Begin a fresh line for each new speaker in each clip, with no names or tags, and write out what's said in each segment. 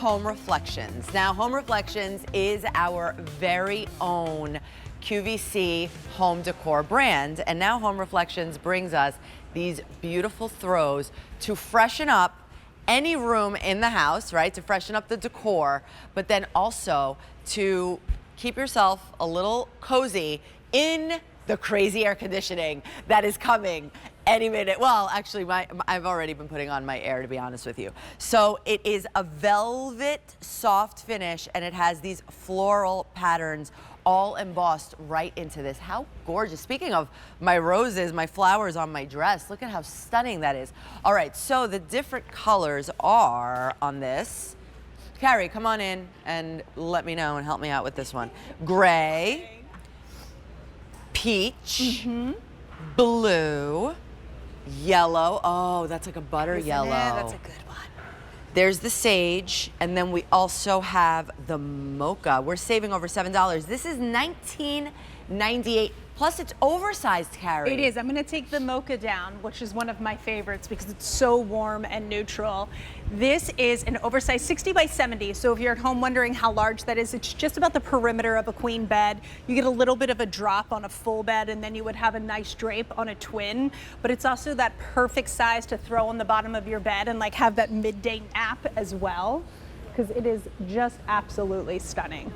Home Reflections. Now, Home Reflections is our very own QVC home decor brand, and now Home Reflections brings us these beautiful throws to freshen up any room in the house, right? To freshen up the decor, but then also to keep yourself a little cozy in the crazy air conditioning that is coming any minute. Well, actually, I've already been putting on my air, to be honest with you. So it is a velvet soft finish, and it has these floral patterns all embossed right into this. How gorgeous. Speaking of my roses, my flowers on my dress, look at how stunning that is. All right, so the different colors are on this. Carrie, come on in and let me know and help me out with this one. Gray, peach, blue, yellow. Oh, that's like a butter yellow.
That's a good one.
There's the sage, and then we also have the mocha. We're saving over $7. This is $19.98. Plus, it's oversized, Carrie.
It is. I'm going to take the mocha down, which is one of my favorites because it's so warm and neutral. This is an oversized 60 by 70. So if you're at home wondering how large that is, it's just about the perimeter of a queen bed. You get a little bit of a drop on a full bed, and then you would have a nice drape on a twin. But it's also that perfect size to throw on the bottom of your bed and like have that midday nap as well, because it is just absolutely stunning.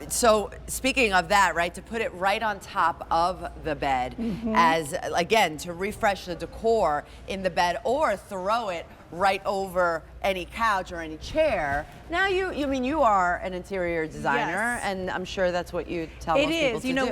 So speaking of that, right, to put it right on top of the bed as, again, to refresh the decor in the bed or throw it right over any couch or any chair. Now you are an interior designer, and I'm sure that's what you tell most people to do. It is.
You know,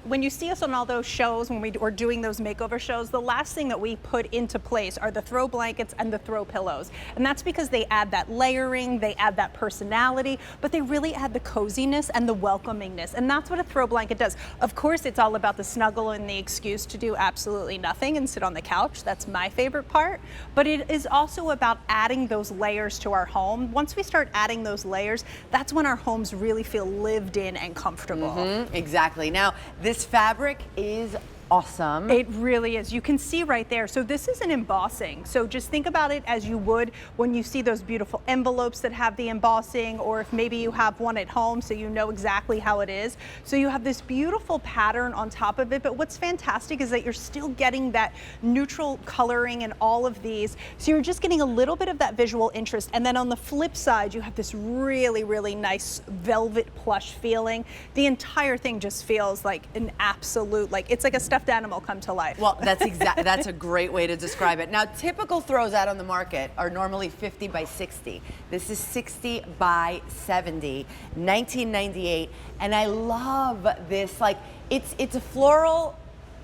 when you see us on all those shows, when we're doing those makeover shows, the last thing that we put into place are the throw blankets and the throw pillows. And that's because they add that layering, they add that personality, but they really add the coziness and the welcomingness. And that's what a throw blanket does. Of course, it's all about the snuggle and the excuse to do absolutely nothing and sit on the couch. That's my favorite part. But it is also about adding those layers to our home. Once we start adding those layers, that's when our homes really feel lived in and comfortable.
Exactly. Now, this fabric is awesome.
It really is. You can see right there. So this is an embossing. So just think about it as you would when you see those beautiful envelopes that have the embossing, or if maybe you have one at home so you know exactly how it is. So you have this beautiful pattern on top of it, but what's fantastic is that you're still getting that neutral coloring in all of these. So you're just getting a little bit of that visual interest. And then on the flip side, you have this really, really nice velvet plush feeling. The entire thing just feels like an absolute, like it's like a stuffed animal come to life.
Well, that's a great way to describe it. Now, typical throws out on the market are normally 50 by 60. This is 60 by 70, $19.98, and I love this. Like, it's a floral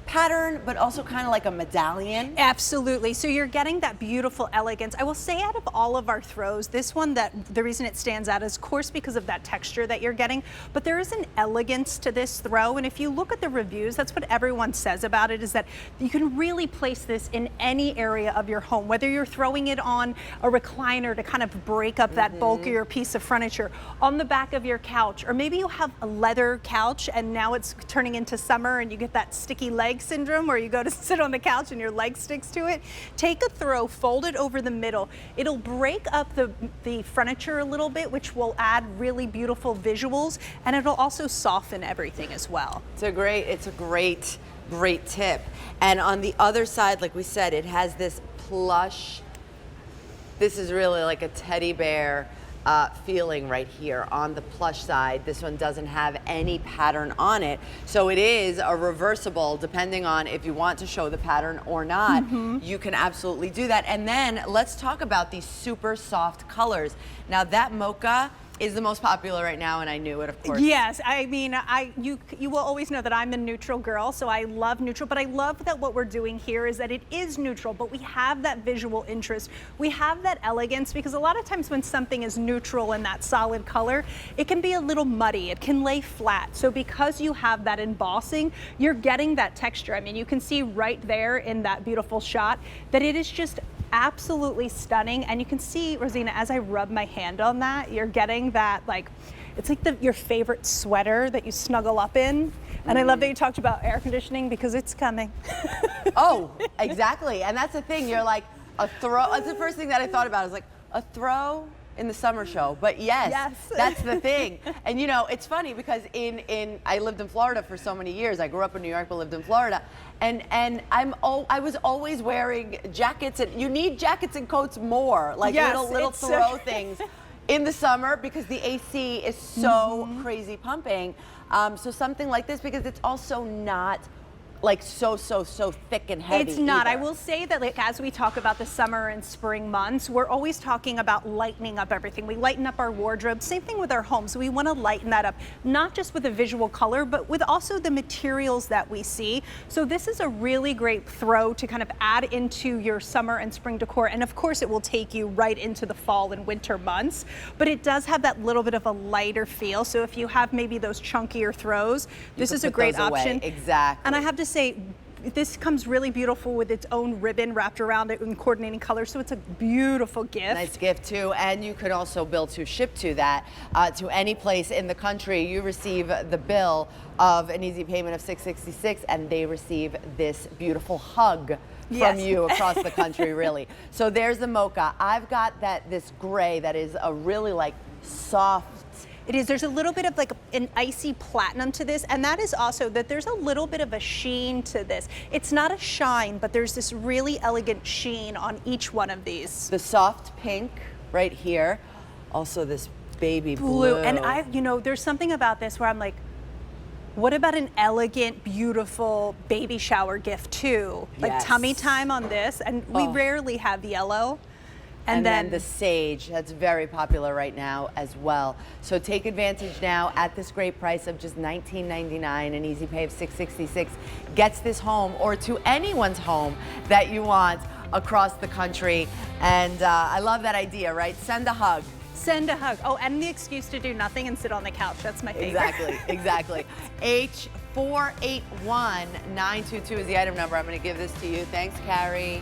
pattern, but also kind of like a medallion.
Absolutely. So you're getting that beautiful elegance. I will say, out of all of our throws, this one, that the reason it stands out is, of course, because of that texture that you're getting, but there is an elegance to this throw. And if you look at the reviews, that's what everyone says about it, is that you can really place this in any area of your home, whether you're throwing it on a recliner to kind of break up that bulkier piece of furniture, on the back of your couch, or maybe you have a leather couch and now it's turning into summer and you get that sticky leg syndrome where you go to sit on the couch and your leg sticks to it. Take a throw, fold it over the middle. It'll break up the furniture a little bit, which will add really beautiful visuals, and it'll also soften everything as well.
It's a great tip. And on the other side, like we said, it has this plush. This is really like a teddy bear feeling right here on the plush side. This one doesn't have any pattern on it, so it is a reversible. Depending on if you want to show the pattern or not, you can absolutely do that. And then let's talk about these super soft colors. Now, that mocha is the most popular right now, and I knew it, of course.
Yes, I mean, you will always know that I'm a neutral girl, so I love neutral, but I love that what we're doing here is that it is neutral, but we have that visual interest. We have that elegance, because a lot of times when something is neutral in that solid color, it can be a little muddy, it can lay flat. So because you have that embossing, you're getting that texture. I mean, you can see right there in that beautiful shot that it is just absolutely stunning. And you can see, Rosina, as I rub my hand on that, you're getting that, like, it's like your favorite sweater that you snuggle up in. And I love that you talked about air conditioning, because it's coming.
Oh, exactly. And that's the thing. You're like, a throw. That's the first thing that I thought about. I was like, a throw in the summer show, but yes, that's the thing. And you know, it's funny because I lived in Florida for so many years. I grew up in New York but lived in Florida, and I was always wearing jackets, and you need jackets and coats more, like little throw things in the summer because the AC is so crazy pumping. So something like this, because it's also not like so thick and heavy.
It's not.
either.
I will say that, like, as we talk about the summer and spring months, we're always talking about lightening up everything. We lighten up our wardrobe. Same thing with our homes. We want to lighten that up, not just with a visual color, but with also the materials that we see. So this is a really great throw to kind of add into your summer and spring decor. And of course, it will take you right into the fall and winter months, but it does have that little bit of a lighter feel. So if you have maybe those chunkier throws, this is a great option.
Exactly.
And I have to say, this comes really beautiful with its own ribbon wrapped around it in coordinating colors, so it's a beautiful gift.
Nice gift too, and you could also bill to ship to that to any place in the country. You receive the bill of an easy payment of $666, and they receive this beautiful hug from you across the country, really. So there's the mocha. I've got this gray that is a really like soft.
It is. There's a little bit of like an icy platinum to this, and that is also that there's a little bit of a sheen to this. It's not a shine, but there's this really elegant sheen on each one of these.
The soft pink right here. Also this baby blue.
And you know, there's something about this where I'm like, what about an elegant, beautiful baby shower gift too? Like tummy time on this, and we rarely have yellow.
And then the sage, that's very popular right now as well. So take advantage now at this great price of just $19.99, an easy pay of $666 gets this home or to anyone's home that you want across the country. And I love that idea, right? Send a hug.
Send a hug. Oh, and the excuse to do nothing and sit on the couch. That's my favorite.
Exactly. H481922 is the item number. I'm going to give this to you. Thanks, Carrie.